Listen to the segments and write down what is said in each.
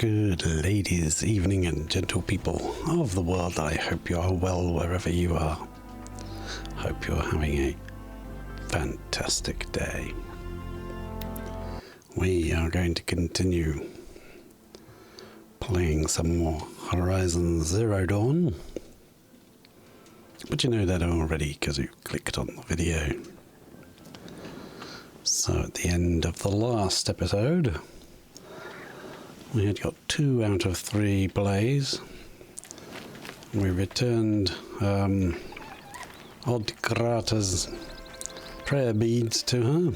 Good ladies, evening, and gentle people of the world. I hope you are well wherever you are. Hope you're having a fantastic day. We are going to continue playing some more Horizon Zero Dawn. But you know that already because you clicked on the video. So at the end of the last episode, we had got 2 out of 3 plays. We returned Odd Grata's prayer beads to her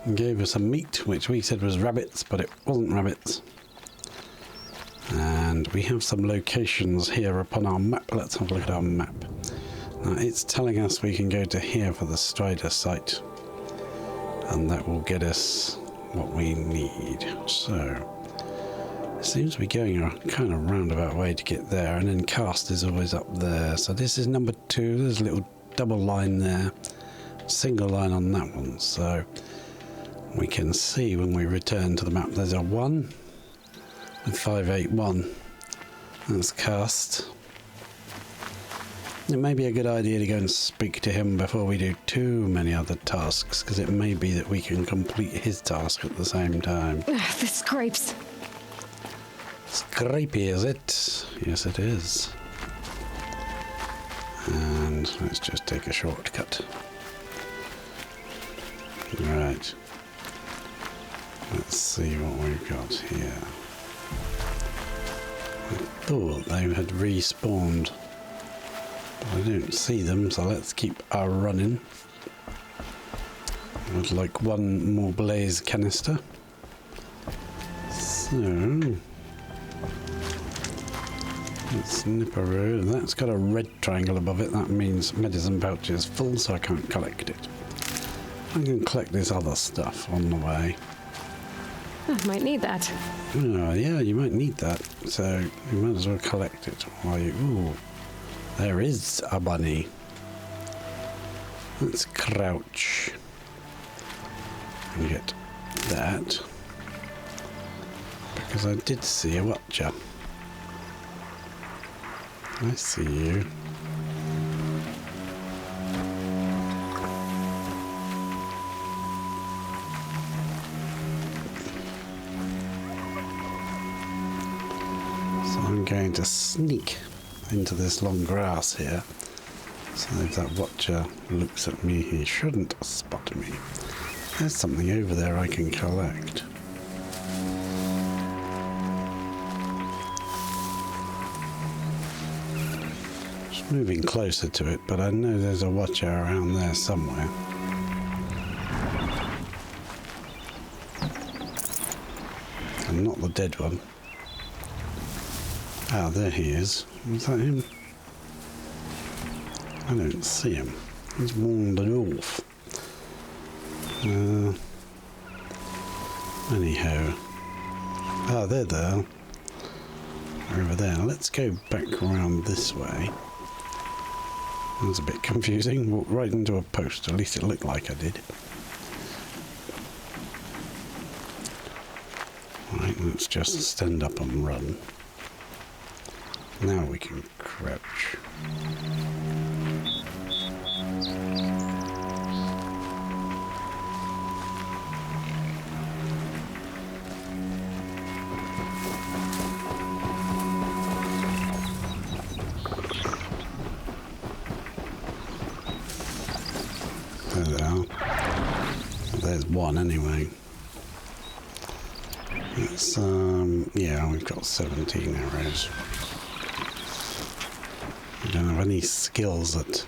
and gave her some meat, which we said was rabbits, but it wasn't rabbits. And we have some locations here upon our map. Let's have a look at our map. Now it's telling us we can go to here for the Strider site, and that will get us what we need. So it seems to be going a kind of roundabout way to get there, and then cast is always up there. So this is number 2. There's a little double line there, single line on that one, so we can see when we return to the map there's a 1 with 581. That's cast. It may be a good idea to go and speak to him before we do too many other tasks, because it may be that we can complete his task at the same time. The scrapes. Scrapey, is it? Yes, it is. And let's just take a shortcut. Right. Let's see what we've got here. I thought they had respawned, I don't see them, so let's keep our running. I'd like 1 more blaze canister. So let's nip a road. That's got a red triangle above it. That means medicine pouch is full, so I can't collect it. I can collect this other stuff on the way. I might need that. Oh, yeah, you might need that. So you might as well collect it while you... Ooh. There is a bunny. Let's crouch and get that, because I did see a watcher. I see you. So I'm going to sneak into this long grass here, so if that watcher looks at me, he shouldn't spot me. There's something over there I can collect. Just moving closer to it, but I know there's a watcher around there somewhere. And not the dead one. Ah, there he is. Was that him? I don't see him. He's wandered off. Anyhow. Ah, they're there. They're over there. Let's go back around this way. That was a bit confusing. Walked right into a post. At least it looked like I did. Right, let's just stand up and run. Now we can crouch. There they are. There's 1 anyway. It's, yeah, we've got 17 arrows. We don't have any skills at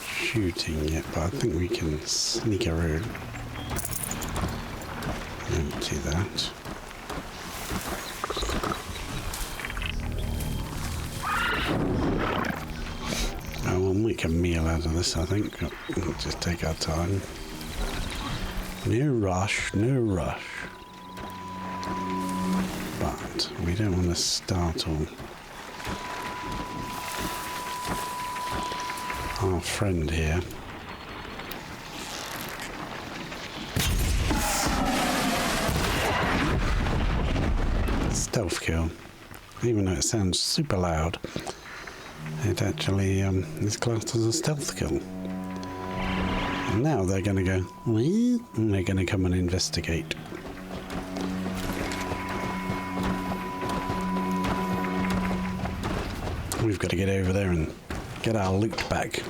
shooting yet, but I think we can sneak around. Empty that. Oh, we'll make a meal out of this, I think. We'll just take our time. No rush, no rush. But we don't want to startle our friend here. stealth kill. Even though it sounds super loud, it actually is classed as a stealth kill. And now they're going to go, "What?" And they're going to come and investigate. We've got to get over there and get our loot back.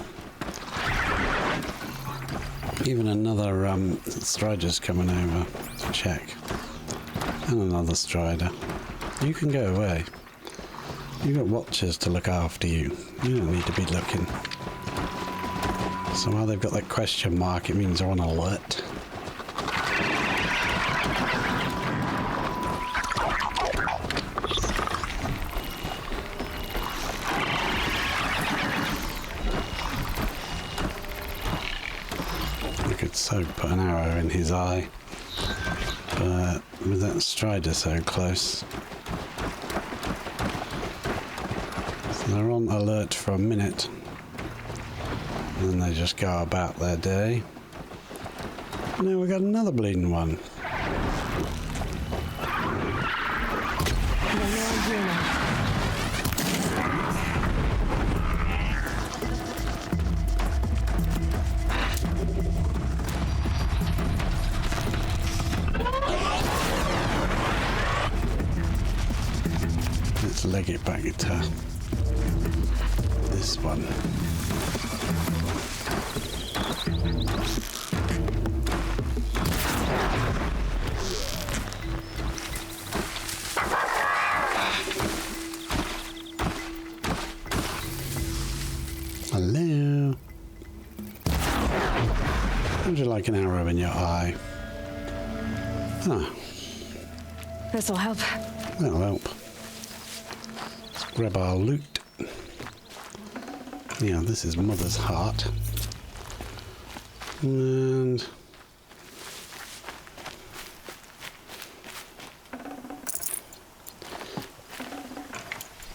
Even another strider's coming over to check. And another strider. You can go away. You've got watchers to look after you. You don't need to be looking. So while they've got that question mark, it means they're on alert. I could so put an arrow in his eye, but with that strider so close. So they're on alert for a minute. And then they just go about their day. Now we got another bleeding one. Let's leg it back to this one. Hello. Would you like an arrow in your eye? Ah. This'll help. That'll help. Let's grab our loot. Yeah, this is Mother's Heart. And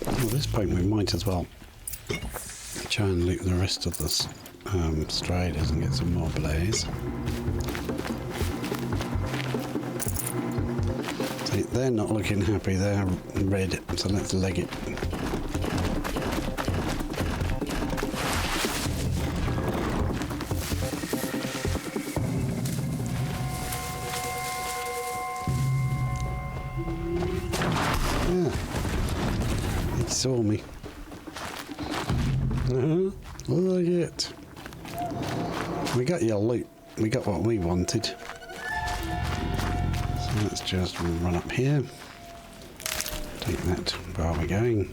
at this point we might as well try and loot the rest of the striders and get some more blaze. See, they're not looking happy, they're red, so let's leg it. Yeah, he saw me. Look it. We got your loot. We got what we wanted. So let's just run up here. Take that. Where are we going?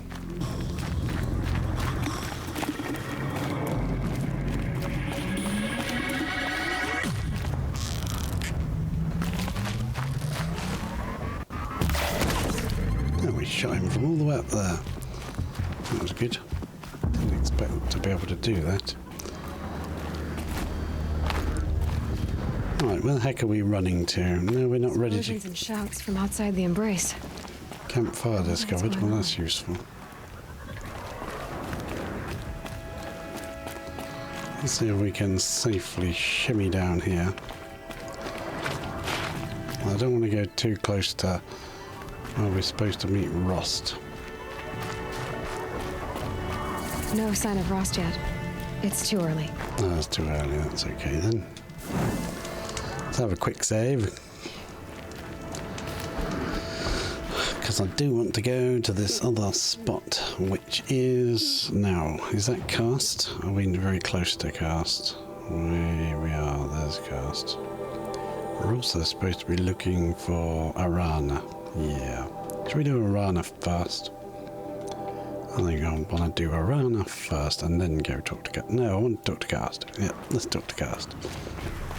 Oh, we shot him from all the way up there. That was good. Didn't expect to be able to do that. Right, where the heck are we running to? No, we're not ready to... Explosions and shouts from outside the embrace. Campfire discovered. Well, that's useful. Let's see if we can safely shimmy down here. I don't want to go too close to where we're supposed to meet Rost. No sign of Rost yet. It's too early. No, it's too early. That's okay then. Let's have a quick save. Because I do want to go to this other spot, which is... Now, is that cast? Are we very close to cast? Here we are, there's cast. We're also supposed to be looking for Arana. Yeah. Should we do Arana first? I think I want to do Arana first and then go talk to Cast. No, I want to talk to Cast. Yeah, let's talk to Cast.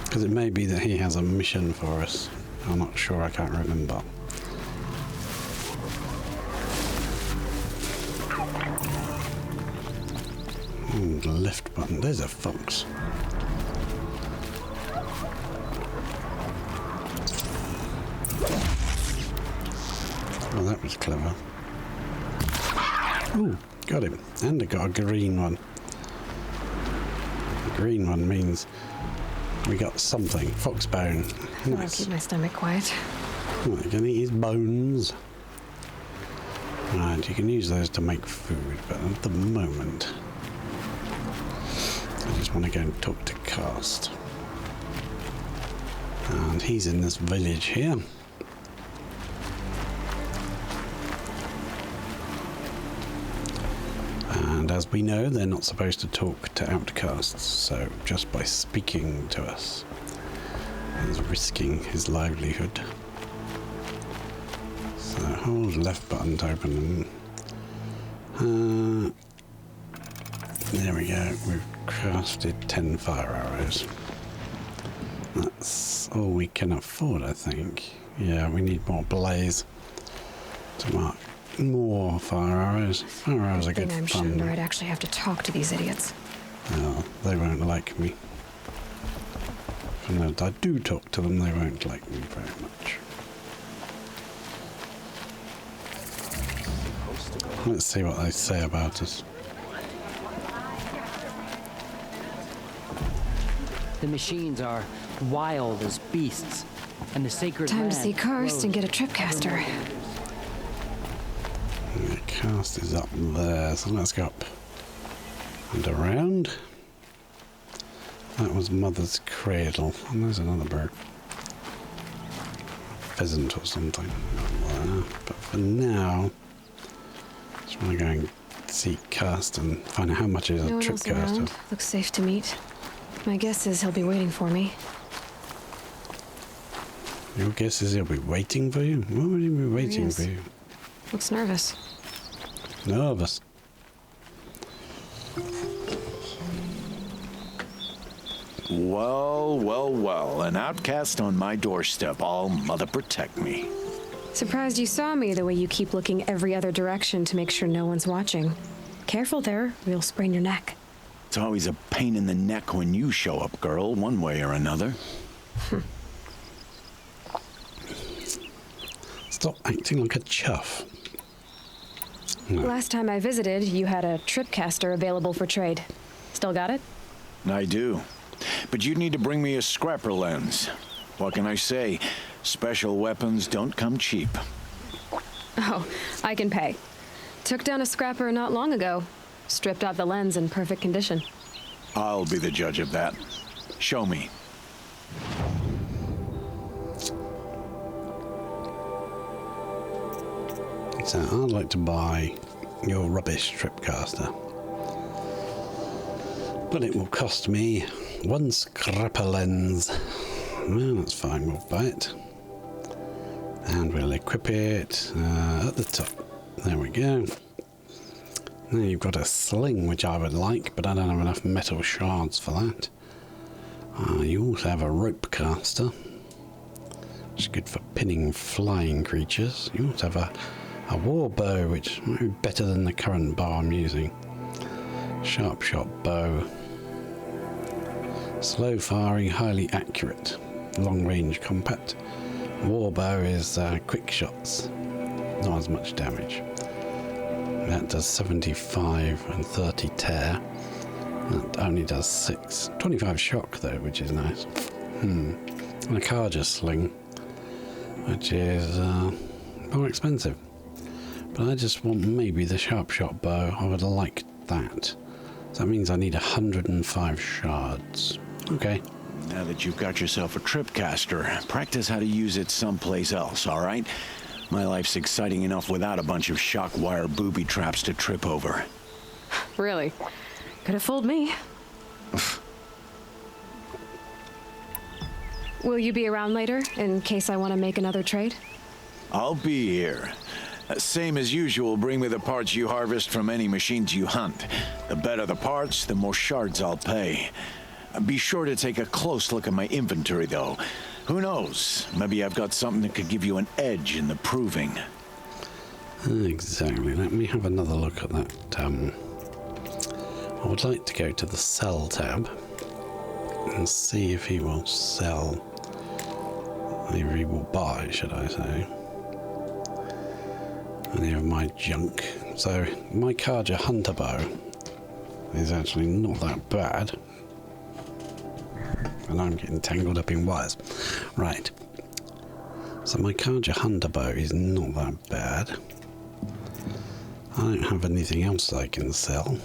Because it may be that he has a mission for us. I'm not sure, I can't remember. The left button. There's a fox. Oh, that was clever. Ooh, got him. And I got a green one. The green one means we got something. Fox bone. I'll Nice. keep my stomach quiet. Right, gonna eat his bones. And you can use those to make food, but at the moment, I just want to go and talk to Cast. And he's in this village here. And as we know, they're not supposed to talk to outcasts, so just by speaking to us, he's risking his livelihood. So hold left button to open them. There we go, we've crafted 10 fire arrows. That's all we can afford, I think. Yeah, we need more blaze to mark more fire arrows. Fire arrows are good I'm fun. sure I'd actually have to talk to these idiots. Oh, they won't like me. And if I do talk to them, they won't like me very much. Let's see what they say about us. The machines are wild as beasts, and the sacred Time to land see Karst and grows get a tripcaster. The cast is up there, so let's go up and around. That was Mother's Cradle, and there's another bird. Pheasant or something. But for now, just want to go and see Cast and find out how much is No a one else tripcaster. around. Looks safe to meet. My guess is he'll be waiting for me. Your guess is he'll be waiting for you? Why would he be waiting is. for you? Looks nervous. Nervous. Well, well, well. An outcast on my doorstep. All mother protect me. Surprised you saw me the way you keep looking every other direction to make sure no one's watching. Careful there, or you'll sprain your neck. It's always a pain in the neck when you show up, girl, one way or another. Stop acting like a chuff. No. Last time I visited, you had a tripcaster available for trade. Still got it? I do. But you'd need to bring me a scrapper lens. What can I say? Special weapons don't come cheap. Oh, I can pay. Took down a scrapper not long ago. Stripped out the lens in perfect condition. I'll be the judge of that. Show me. So I'd like to buy your rubbish tripcaster. But it will cost me 1 scrapper lens. Well, that's fine, we'll buy it. And we'll equip it at the top. There we go. Now you've got a sling, which I would like, but I don't have enough metal shards for that. You also have a rope caster, which is good for pinning flying creatures. You also have a war bow, which might be better than the current bow I'm using. Sharp shot bow. Slow firing, highly accurate. Long range compact. War bow is quick shots. Not as much damage. That does 75 and 30 tear. That only does 6. 25 shock though, which is nice. And a Karja sling, which is more expensive. But I just want maybe the sharp shot bow. I would like that. So that means I need 105 shards. Okay. Now that you've got yourself a tripcaster, practice how to use it someplace else, all right? My life's exciting enough without a bunch of shock wire booby traps to trip over. Really? Could have fooled me. Will you be around later, in case I want to make another trade? I'll be here. Same as usual, bring me the parts you harvest from any machines you hunt. The better the parts, the more shards I'll pay. Be sure to take a close look at my inventory, though. Who knows? Maybe I've got something that could give you an edge in the proving. Exactly. Let me have another look at that. I would like to go to the sell tab and see if he will sell. If he will buy, should I say. Any of my junk. So my Karja hunter bow is actually not that bad. And I'm getting tangled up in wires. Right. So my Karja hunter bow is not that bad. I don't have anything else I can sell.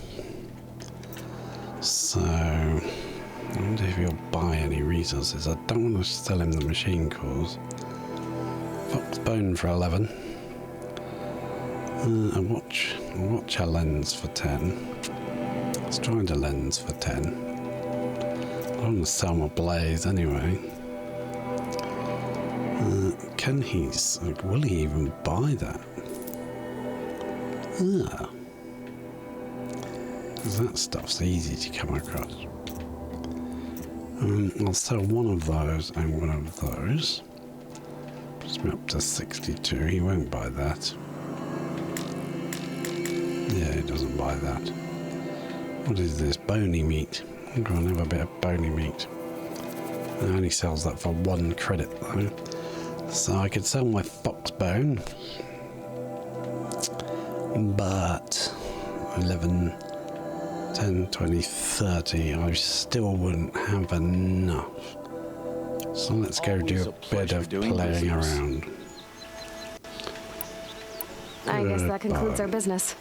So, I wonder if he'll buy any resources. I don't want to sell him the machine cores. Fox bone for 11. A watch a lens for 10. Let's try a lens for 10. I don't want to sell my blaze anyway. Can he? Will he even buy that? Because that stuff's easy to come across. I'll sell one of those and one of those. Puts me up to 62. He won't buy that. Yeah, he doesn't buy that. What is this? Bony meat. I'm going to have a bit of bony meat. It only sells that for 1 credit though. So I could sell my fox bone. But 11, 10, 20, 30, I still wouldn't have enough. So let's go do a bit of playing around. I guess that concludes our business.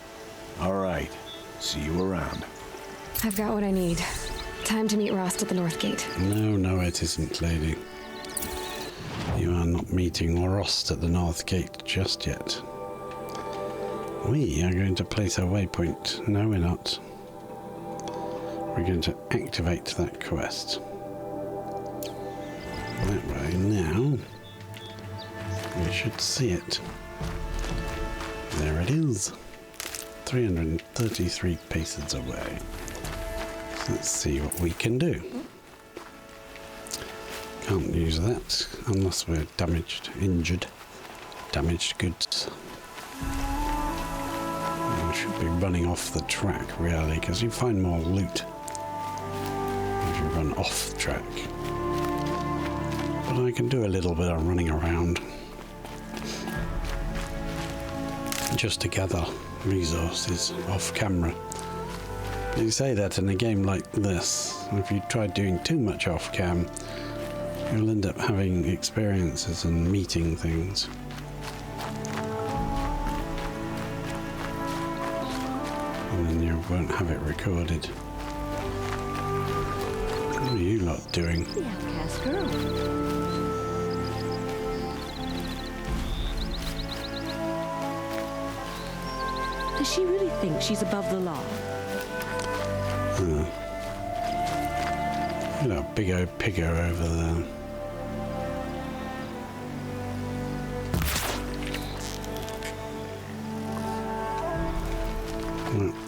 All right. See you around. I've got what I need. Time to meet Rost at the North Gate. No, it isn't, lady. You are not meeting Rost at the North Gate just yet. We are going to place a waypoint. No, we're not. We're going to activate that quest. That way, now we should see it. There it is. 333 paces away. So let's see what we can do. Can't use that unless we're damaged, injured, damaged goods. We should be running off the track, really, because you find more loot if you run off track. But I can do a little bit of running around just to gather resources off camera. But you say that in a game like this, if you try doing too much off cam, you'll end up having experiences and meeting things. And then you won't have it recorded. What are you lot doing? The outcast girl. Does she really think she's above the law? Look at that big old pigger over there.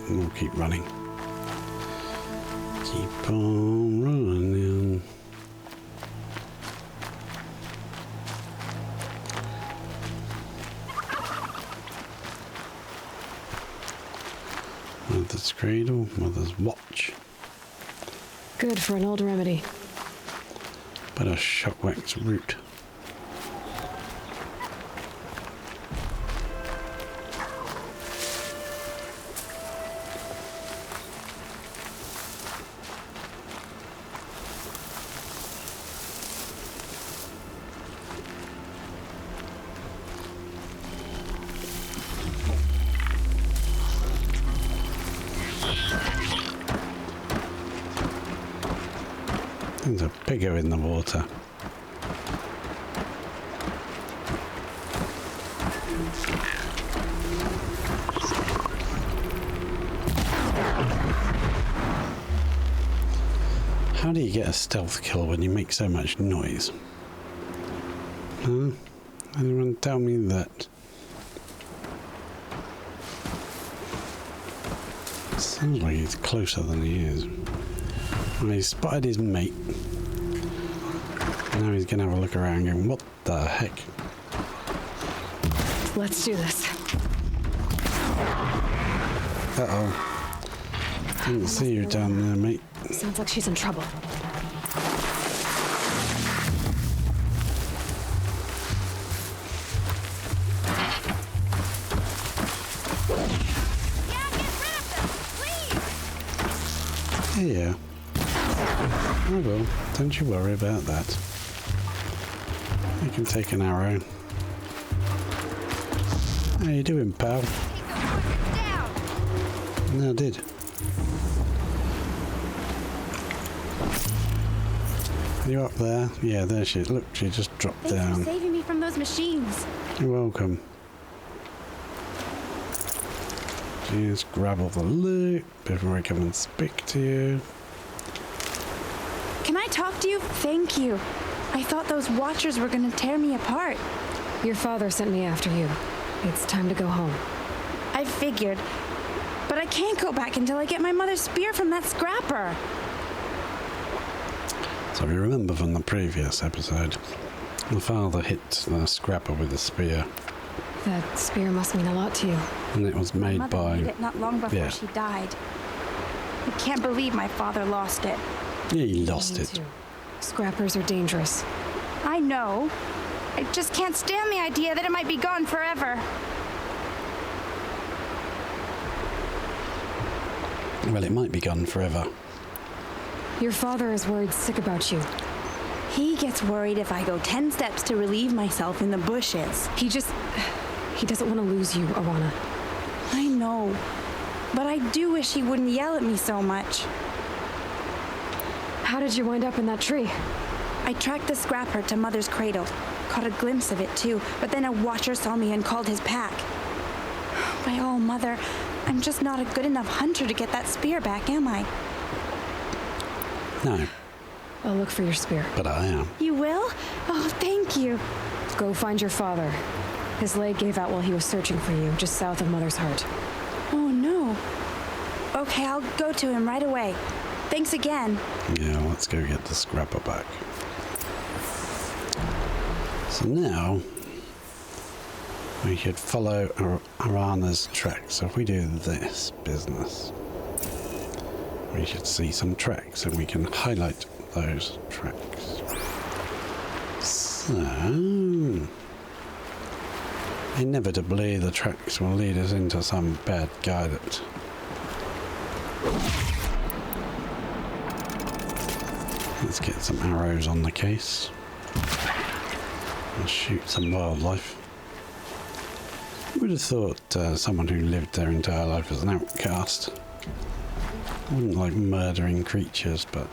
We'll keep running. Keep on running. Mother's cradle, mother's watch. Good for an old remedy. But a shockwax root. There's a pigger in the water. How do you get a stealth kill when you make so much noise? Huh? Anyone tell me that? Sounds like he's closer than he is. Well, he spotted his mate. Now he's going to have a look around going, what the heck? Let's do this. Uh-oh. Didn't see you down there, mate. Sounds like she's in trouble. Yeah. I will. Don't you worry about that. You can take an arrow. How you doing, pal? Down! No, I did. Are you up there? Yeah, there she is. Look, she just dropped Thanks down. for saving me from those machines. You're welcome. Just grab all the loot before I come and speak to you. Can I talk to you? Thank you. I thought those watchers were gonna tear me apart. Your father sent me after you. It's time to go home. I figured. But I can't go back until I get my mother's spear from that scrapper. So if you remember from the previous episode, the father hit the scrapper with a spear, That spear must mean a lot to you. and it was made Mother by... made it not long before yeah. she died. I can't believe my father lost it. Yeah, he lost Me it. too. Scrappers are dangerous. I know. I just can't stand the idea that it might be gone forever. Well, it might be gone forever. Your father is worried sick about you. He gets worried if I go 10 steps to relieve myself in the bushes. He doesn't want to lose you, Arana. I know. But I do wish he wouldn't yell at me so much. How did you wind up in that tree? I tracked the scrapper to Mother's cradle. Caught a glimpse of it too, but then a watcher saw me and called his pack. By all, Mother, I'm just not a good enough hunter to get that spear back, am I? No, I'll look for your spear. but I am. You will? Oh, thank you. Go find your father. His leg gave out while he was searching for you, just south of Mother's Heart. Oh, no. Okay, I'll go to him right away. Thanks again. Yeah, let's go get the scrapper back. So now, we should follow Arana's tracks. So if we do this business, we should see some tracks and we can highlight those tracks. So, inevitably the tracks will lead us into some bad guy that... Let's get some arrows on the case and shoot some wildlife. I would have thought someone who lived their entire life as an outcast wouldn't like murdering creatures, but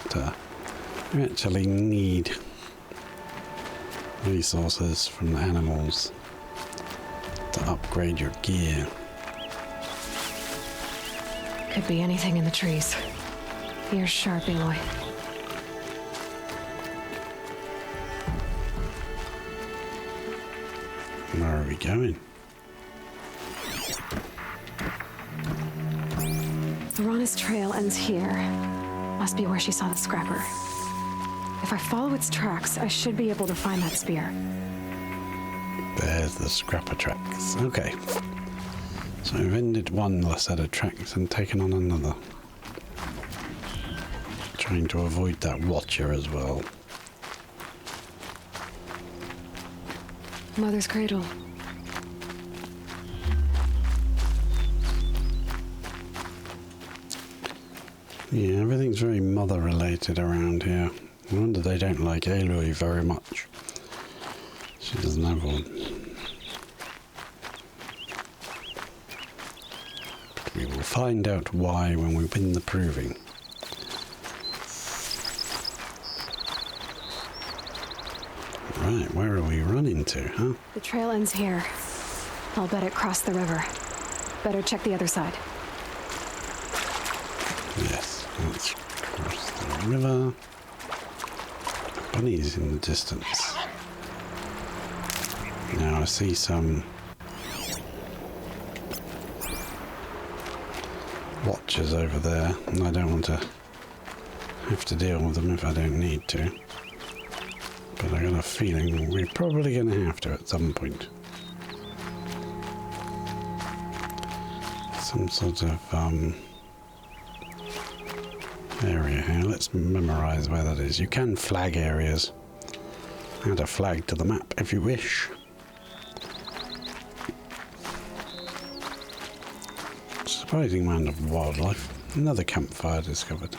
you actually need resources from the animals to upgrade your gear. Could be anything in the trees. You're sharp, Aloy. Where are we going? Arana's trail ends here. Must be where she saw the scrapper. If I follow its tracks, I should be able to find that spear. There's the scrapper tracks. Okay. So we've ended one set of tracks and taken on another. Trying to avoid that watcher as well. Mother's cradle. Yeah, everything's very mother related around here. I wonder they don't like Aloy very much. She doesn't have one. But we will find out why when we win the proving. Right, where are we running to, huh? The trail ends here. I'll bet it crossed the river. Better check the other side. Yes, let's cross the river. Bunnies in the distance. Now I see some watchers over there, and I don't want to have to deal with them if I don't need to. But I got a feeling we're probably going to have to at some point. Some sort of area here. Let's memorize where that is. You can flag areas. Add a flag to the map if you wish. Surprising amount of wildlife. Another campfire discovered.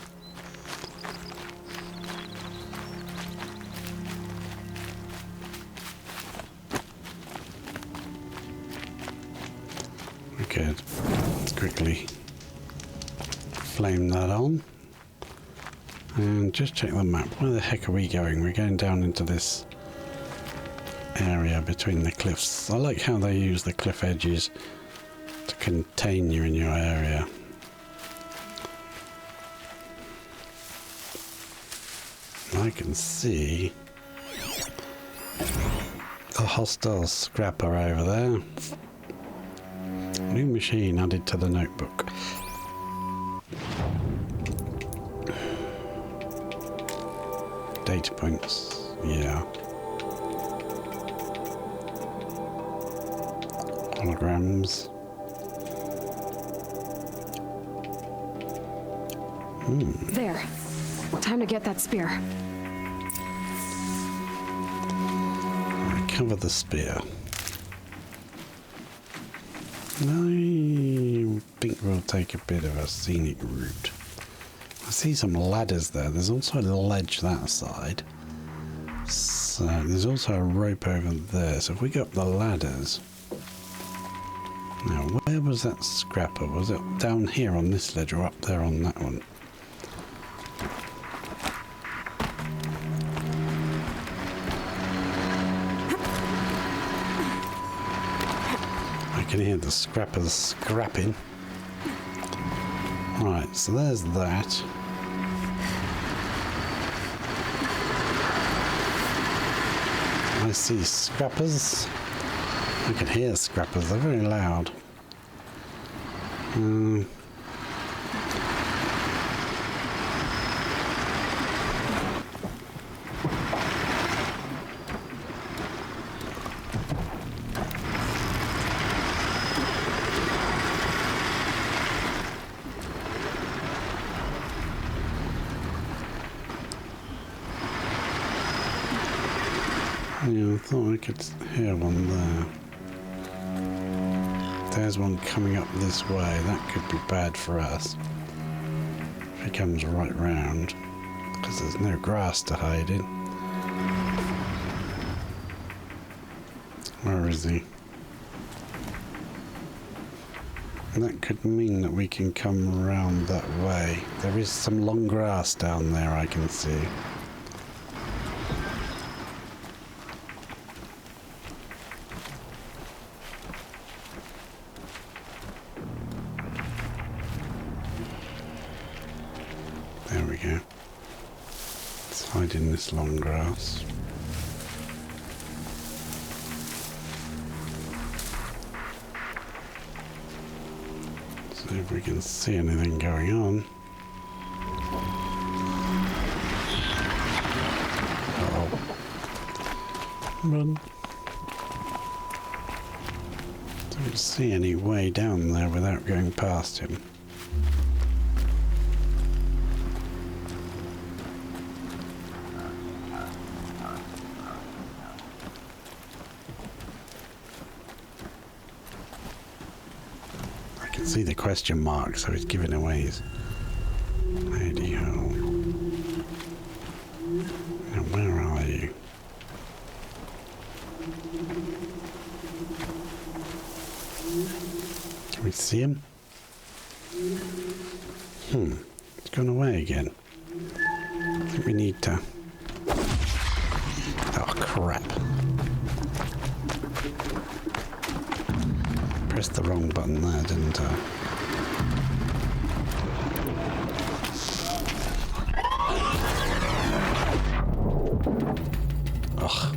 Good. Let's quickly flame that on. And just check the map. Where the heck are we going? We're going down into this area between the cliffs. I like how they use the cliff edges to contain you in your area. I can see a hostile scrapper over there. New machine added to the notebook. Data points, yeah. Holograms. There. Time to get that spear. Recover the spear. I think we'll take a bit of a scenic route. I see some ladders there. There's also a ledge that side. So there's also a rope over there. So if we go up the ladders... Now, where was that scrapper? Was it down here on this ledge or up there on that one? I can hear the scrappers scrapping. Right, so there's that. I see scrappers. I can hear scrappers, they're very loud. Yeah, I thought I could hear one there. There's one coming up this way. That could be bad for us. If he comes right round. Because there's no grass to hide in. Where is he? And that could mean that we can come around that way. There is some long grass down there I can see. There we go. Let's hide in this long grass. See if we can see anything going on. Uh-oh. Run. Don't see any way down there without going past him. See the question mark, so it's giving away his idea. Now, where are you? Can we see him? It's gone away again. I think we need to... Oh, crap. Pressed the wrong button there, didn't I? Ugh.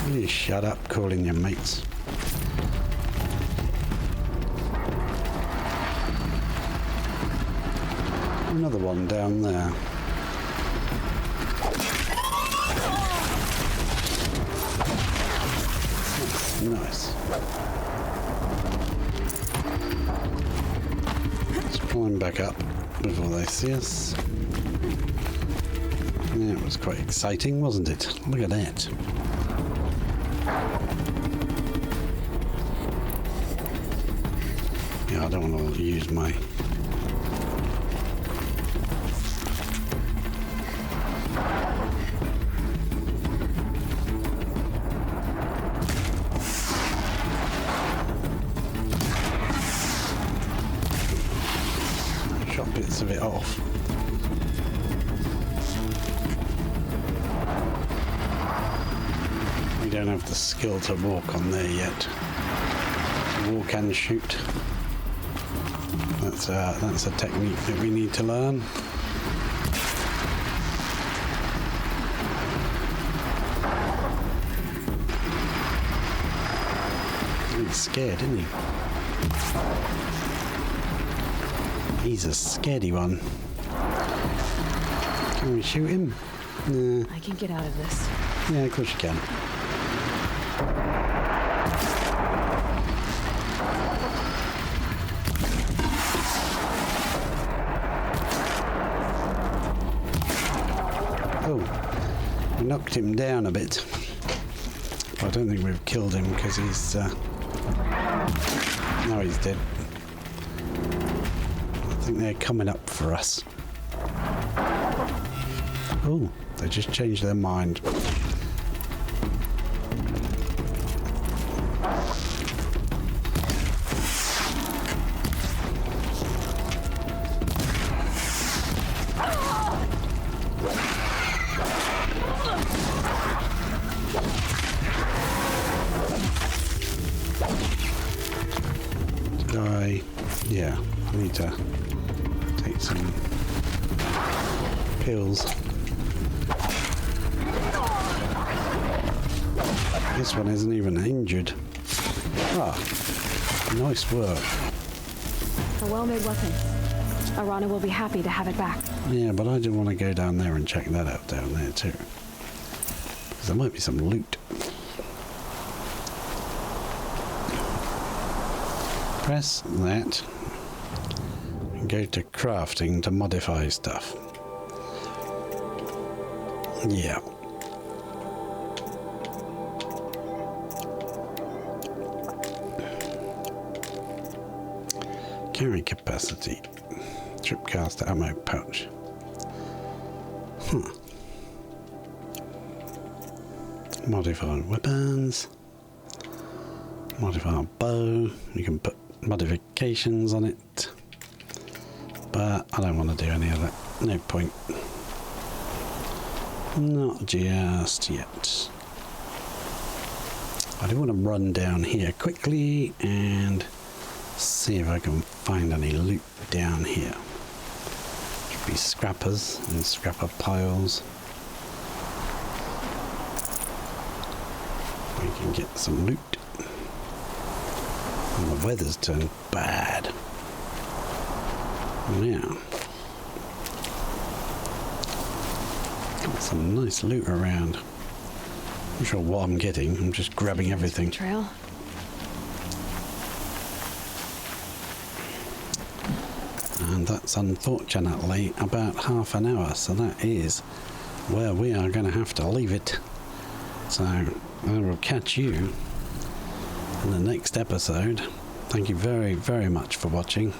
Will you shut up calling your mates? Another one down there. Nice. Let's climb back up before they see us. Yeah, it was quite exciting, wasn't it? Look at that. Yeah, I don't want to use my bits of it off. We don't have the skill to walk on there yet. Walk and shoot. That's a technique that we need to learn. He's scared, isn't he? He's a scaredy one. Can we shoot him? Nah. I can get out of this. Yeah, of course you can. Oh, we knocked him down a bit. I don't think we've killed him because he's... No, he's dead. I think they're coming up for us. Oh, they just changed their mind. Yeah, I need to take some pills. This one isn't even injured. Ah, nice work. A well-made weapon. Arana will be happy to have it back. Yeah, but I do want to go down there and check that out down there too. Because there might be some loot. Press that and go to crafting to modify stuff. Yeah. Carry capacity. Tripcaster ammo pouch. Modified weapons. Modified bow. You can put modifications on it, but I don't want to do any of that. No point. Not just yet. I do want to run down here quickly and see if I can find any loot down here. Should be scrappers and scrapper piles. We can get some loot. And the weather's turned bad. Now, got some nice loot around. Not sure what I'm getting. I'm just grabbing everything. Trail. And that's unfortunately about half an hour, so that is where we are going to have to leave it. So I will catch you in the next episode. Thank you very, very much for watching.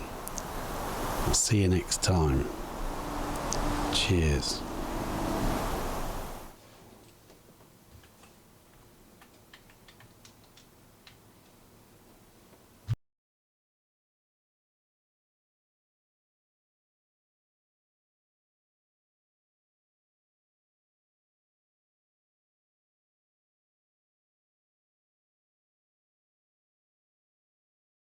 I'll see you next time. Cheers.